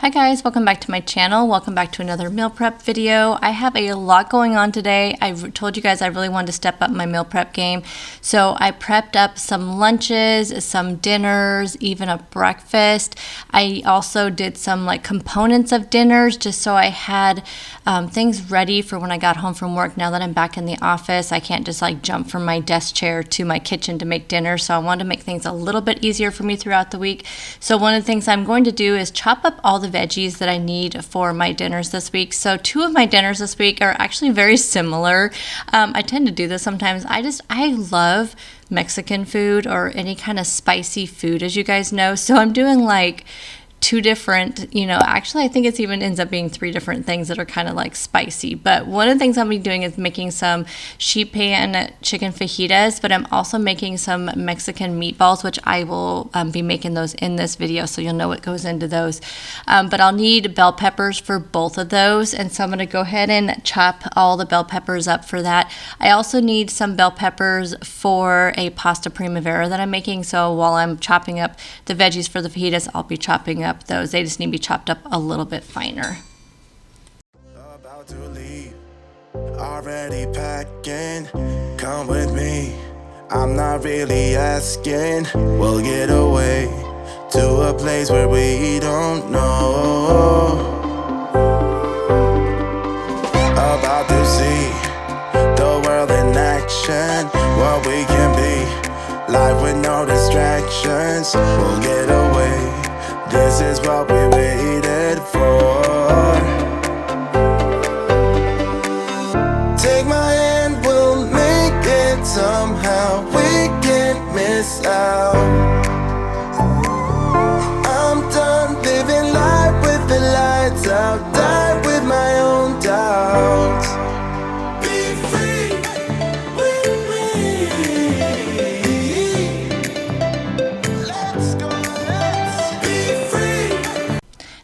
Hi guys, welcome back to my channel. Welcome back to another meal prep video. I have a lot going on today. I told you guys I really wanted to step up my meal prep game. So I prepped up some lunches, some dinners, even a breakfast. I also did some like components of dinners just so I had things ready for when I got home from work. Now that I'm back in the office, I can't just like jump from my desk chair to my kitchen to make dinner. So I wanted to make things a little bit easier for me throughout the week. So one of the things I'm going to do is chop up all the veggies that I need for my dinners this week. So two of my dinners this week are actually very similar. I tend to do this sometimes. I love Mexican food or any kind of spicy food, as you guys know. So I'm doing like two different, actually I think it's even ends up being three different things that are kind of like spicy. But one of the things I'll be doing is making some sheet pan chicken fajitas, but I'm also making some Mexican meatballs, which I will be making those in this video, so you'll know what goes into those. But I'll need bell peppers for both of those, and so I'm going to go ahead and chop all the bell peppers up for that. I also need some bell peppers for a pasta primavera that I'm making, so while I'm chopping up the veggies for the fajitas, I'll be chopping up those. They just need to be chopped up a little bit finer. About to leave, already packing. Come with me, I'm not really asking. We'll get away to a place where we don't know. About to see the world in action, what we can be, life with no distractions. We'll get away. This is what we waited for. Take my hand, we'll make it somehow. We can't miss out. I'm done living life with the lights out. Die with my own doubts. Be free with me. Let's go.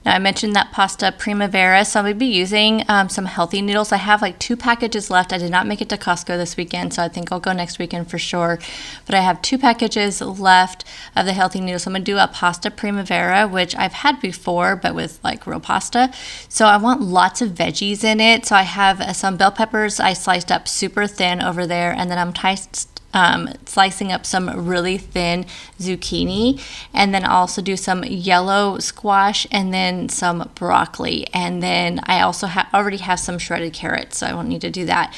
Now I mentioned that pasta primavera, so I'm going to be using some healthy noodles. I have like 2 packages left. I did not make it to Costco this weekend, so I think I'll go next weekend for sure. But I have 2 packages left of the healthy noodles. So I'm going to do a pasta primavera, which I've had before, but with like real pasta. So I want lots of veggies in it. So I have some bell peppers I sliced up super thin over there, and then I'm slicing up some really thin zucchini, and then also do some yellow squash and then some broccoli, and then I also already have some shredded carrots, so I won't need to do that.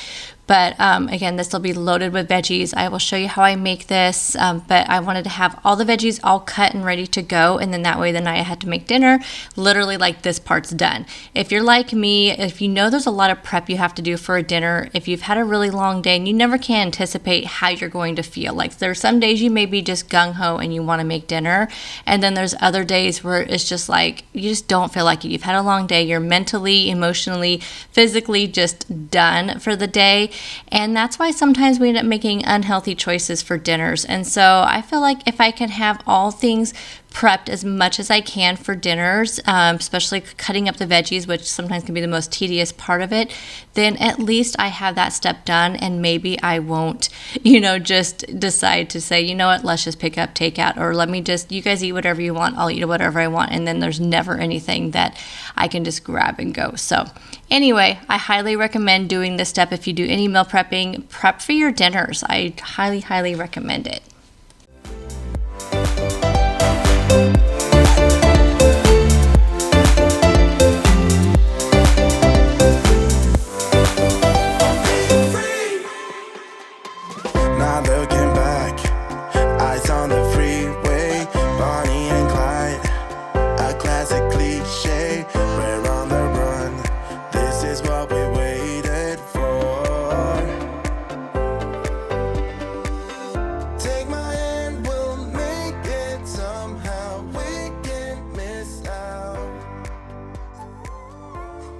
But again, this will be loaded with veggies. I will show you how I make this, but I wanted to have all the veggies all cut and ready to go, and then that way the night I had to make dinner, literally like this part's done. If you're like me, if you know there's a lot of prep you have to do for a dinner, if you've had a really long day and you never can anticipate how you're going to feel. Like there's some days you may be just gung-ho and you want to make dinner, and then there's other days where it's just like you just don't feel like it. You've had a long day, you're mentally, emotionally, physically just done for the day. And that's why sometimes we end up making unhealthy choices for dinners. And so I feel like if I can have all things prepped as much as I can for dinners, especially cutting up the veggies, which sometimes can be the most tedious part of it, then at least I have that step done, and maybe I won't, just decide to say, you know what, let's just pick up takeout, or let me just, you guys eat whatever you want, I'll eat whatever I want, and then there's never anything that I can just grab and go. So anyway, I highly recommend doing this step if you do any meal prepping. Prep for your dinners. I highly, highly recommend it. Not looking back, eyes on the freeway, Bonnie and Clyde, a classic cliche, we're on the run, this is what we waited for. Take my hand, we'll make it somehow, we can't miss out.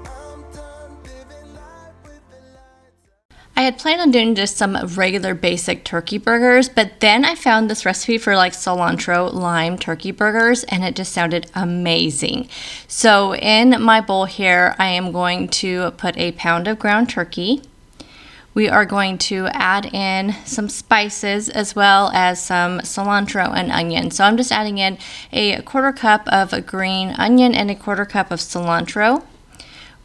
I'm done living life with the lights. I had planned on doing just some regular basic turkey burgers, but then I found this recipe for like cilantro lime turkey burgers, and it just sounded amazing. So in my bowl here, I am going to put a pound of ground turkey, we are going to add in some spices as well as some cilantro and onion. So I'm just adding in a 1/4 cup of green onion and a 1/4 cup of cilantro.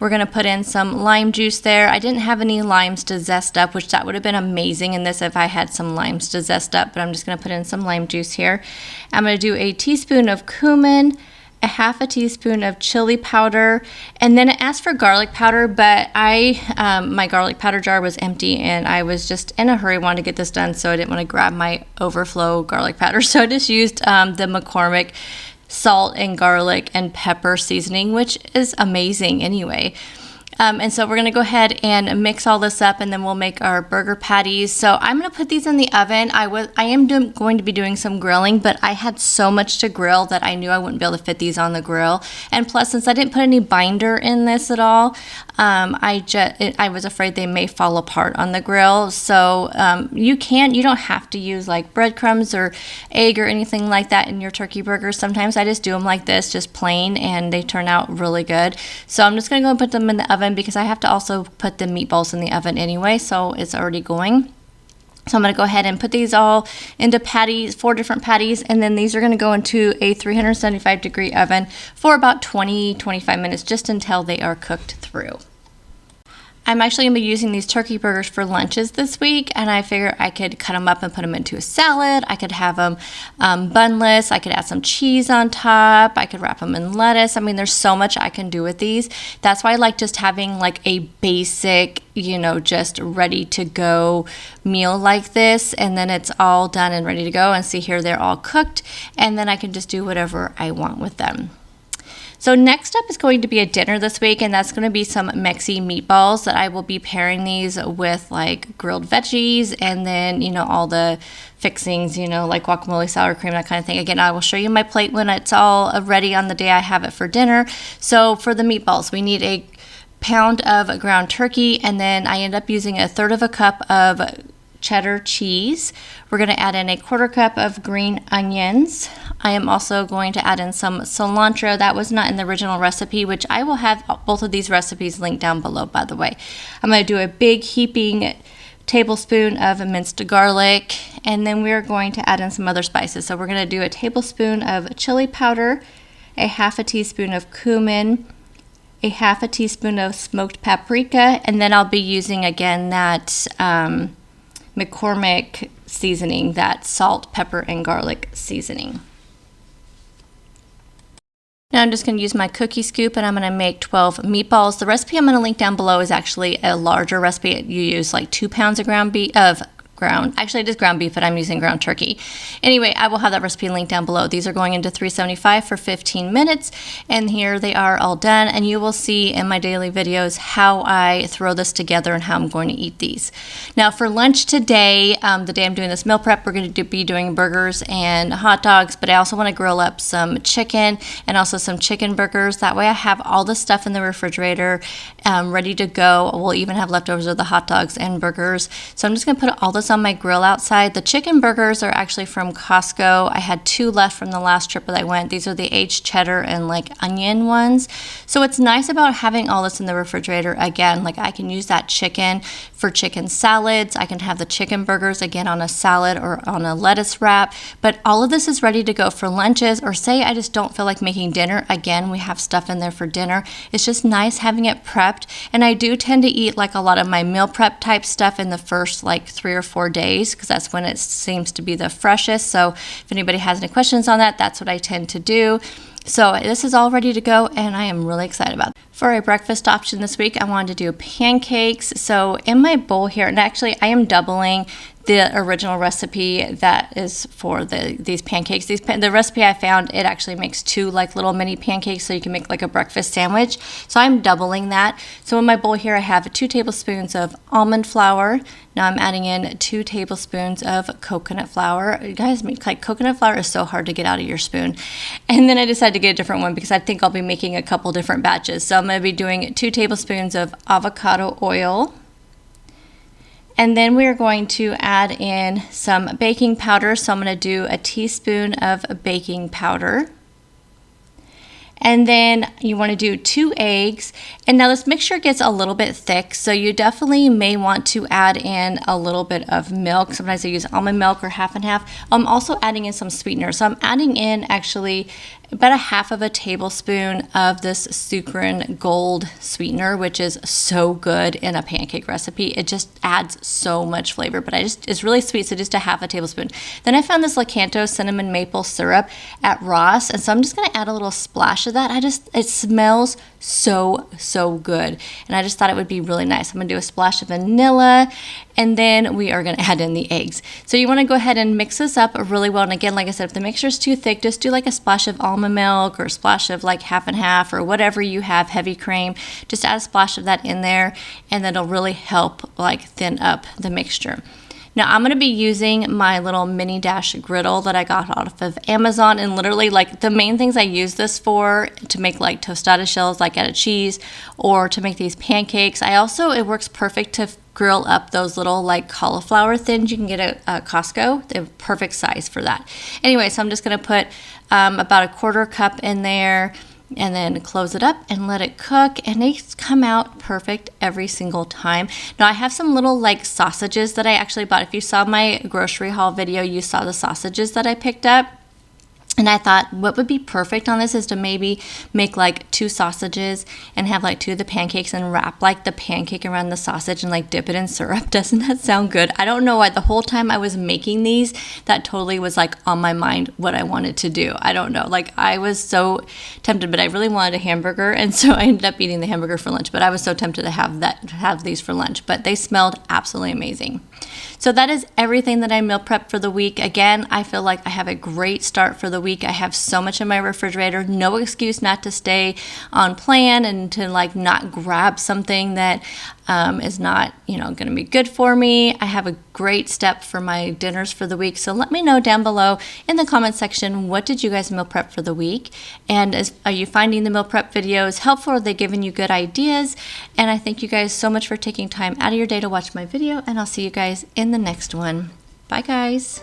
We're going to put in some lime juice there. I didn't have any limes to zest up, which that would have been amazing in this if I had some limes to zest up, but I'm just going to put in some lime juice here. I'm going to do a teaspoon of cumin, a 1/2 teaspoon of chili powder, and then it asked for garlic powder, but my garlic powder jar was empty and I was just in a hurry, wanted to get this done, so I didn't want to grab my overflow garlic powder. So I just used the McCormick salt and garlic and pepper seasoning, which is amazing anyway. And so we're going to go ahead and mix all this up, and then we'll make our burger patties. So I'm going to put these in the oven. I am going to be doing some grilling, but I had so much to grill that I knew I wouldn't be able to fit these on the grill. And plus, since I didn't put any binder in this at all, I was afraid they may fall apart on the grill. So you don't have to use like breadcrumbs or egg or anything like that in your turkey burgers. Sometimes I just do them like this, just plain, and they turn out really good. So I'm just going to go and put them in the oven, because I have to also put the meatballs in the oven anyway, so it's already going. So I'm going to go ahead and put these all into patties, 4 different patties, and then these are going to go into a 375-degree oven for about 20-25 minutes, just until they are cooked through. I'm actually going to be using these turkey burgers for lunches this week, and I figure I could cut them up and put them into a salad. I could have them bunless. I could add some cheese on top. I could wrap them in lettuce. I mean, there's so much I can do with these. That's why I like just having like a basic, just ready to go meal like this, and then it's all done and ready to go. And see here, they're all cooked, and then I can just do whatever I want with them. So next up is going to be a dinner this week, and that's going to be some Mexi Meatballs that I will be pairing these with like grilled veggies, and then, all the fixings, like guacamole, sour cream, that kind of thing. Again, I will show you my plate when it's all ready on the day I have it for dinner. So for the meatballs, we need a pound of ground turkey, and then I end up using 1/3 cup of cheddar cheese. We're going to add in a 1/4 cup of green onions. I am also going to add in some cilantro. That was not in the original recipe, which I will have both of these recipes linked down below, by the way. I'm going to do a big heaping tablespoon of minced garlic, and then we're going to add in some other spices. So we're going to do a tablespoon of chili powder, a 1/2 teaspoon of cumin, a 1/2 teaspoon of smoked paprika, and then I'll be using again that McCormick seasoning, that salt, pepper, and garlic seasoning. Now I'm just going to use my cookie scoop, and I'm going to make 12 meatballs. The recipe I'm going to link down below is actually a larger recipe. You use like 2 pounds of actually it is ground beef, but I'm using ground turkey. Anyway, I will have that recipe linked down below. These are going into 375 for 15 minutes, and here they are all done, and you will see in my daily videos how I throw this together and how I'm going to eat these. Now for lunch today, the day I'm doing this meal prep, we're going to be doing burgers and hot dogs, but I also want to grill up some chicken and also some chicken burgers. That way I have all the stuff in the refrigerator ready to go. We'll even have leftovers of the hot dogs and burgers. So I'm just going to put all this on my grill outside. The chicken burgers are actually from Costco. I had 2 left from the last trip that I went. These are the aged cheddar and like onion ones. So what's nice about having all this in the refrigerator, again, like I can use that chicken for chicken salads. I can have the chicken burgers again on a salad or on a lettuce wrap, but all of this is ready to go for lunches, or say I just don't feel like making dinner. Again, we have stuff in there for dinner. It's just nice having it prepped, and I do tend to eat like a lot of my meal prep type stuff in the first like 3 or 4 days, because that's when it seems to be the freshest. So if anybody has any questions on that, that's what I tend to do. So this is all ready to go, and I am really excited about it. For a breakfast option this week, I wanted to do pancakes. So in my bowl here, and actually I am doubling the original recipe that is for these pancakes. The recipe I found, it actually makes 2 like little mini pancakes, so you can make like a breakfast sandwich. So I'm doubling that. So in my bowl here, I have 2 tablespoons of almond flour. Now I'm adding in 2 tablespoons of coconut flour. You guys, like coconut flour is so hard to get out of your spoon. And then I decided to get a different one because I think I'll be making a couple different batches. So I'm going to be doing 2 tablespoons of avocado oil. And then we're going to add in some baking powder. So I'm going to do a teaspoon of baking powder. And then you want to do 2 eggs. And now this mixture gets a little bit thick, so you definitely may want to add in a little bit of milk. Sometimes I use almond milk or half and half. I'm also adding in some sweetener. So I'm adding in actually about 1/2 tablespoon of this Sucrin Gold sweetener, which is so good in a pancake recipe. It just adds so much flavor, but it's really sweet, so just 1/2 tablespoon. Then I found this Lakanto cinnamon maple syrup at Ross, and so I'm just gonna add a little splash of that. It smells so good, and I just thought it would be really nice. I'm gonna do a splash of vanilla, and then we are gonna add in the eggs. So you wanna go ahead and mix this up really well, and again, like I said, if the mixture is too thick, just do like a splash of almond milk or a splash of like half and half or whatever you have, heavy cream. Just add a splash of that in there, and that'll really help like thin up the mixture. Now I'm going to be using my little mini dash griddle that I got off of Amazon, and literally like the main things I use this for to make like tostada shells, like out of cheese, or to make these pancakes. It works perfect to grill up those little like cauliflower thins you can get at Costco. They're perfect size for that. Anyway, so I'm just going to put about 1/4 cup in there, and then close it up and let it cook, and they come out perfect every single time. Now I have some little like sausages that I actually bought. If you saw my grocery haul video, you saw the sausages that I picked up. And I thought what would be perfect on this is to maybe make like 2 sausages and have like 2 of the pancakes and wrap like the pancake around the sausage and like dip it in syrup. Doesn't that sound good? I don't know why the whole time I was making these, that totally was like on my mind what I wanted to do. I don't know. Like I was so tempted, but I really wanted a hamburger, and so I ended up eating the hamburger for lunch. But I was so tempted to have these for lunch. But they smelled absolutely amazing. So that is everything that I meal prep for the week. Again, I feel like I have a great start for the week. I have so much in my refrigerator. No excuse not to stay on plan and to like not grab something that is not, going to be good for me. I have a great step for my dinners for the week. So let me know down below in the comment section, what did you guys meal prep for the week? And are you finding the meal prep videos helpful? Are they giving you good ideas? And I thank you guys so much for taking time out of your day to watch my video, and I'll see you guys in the next one. Bye guys.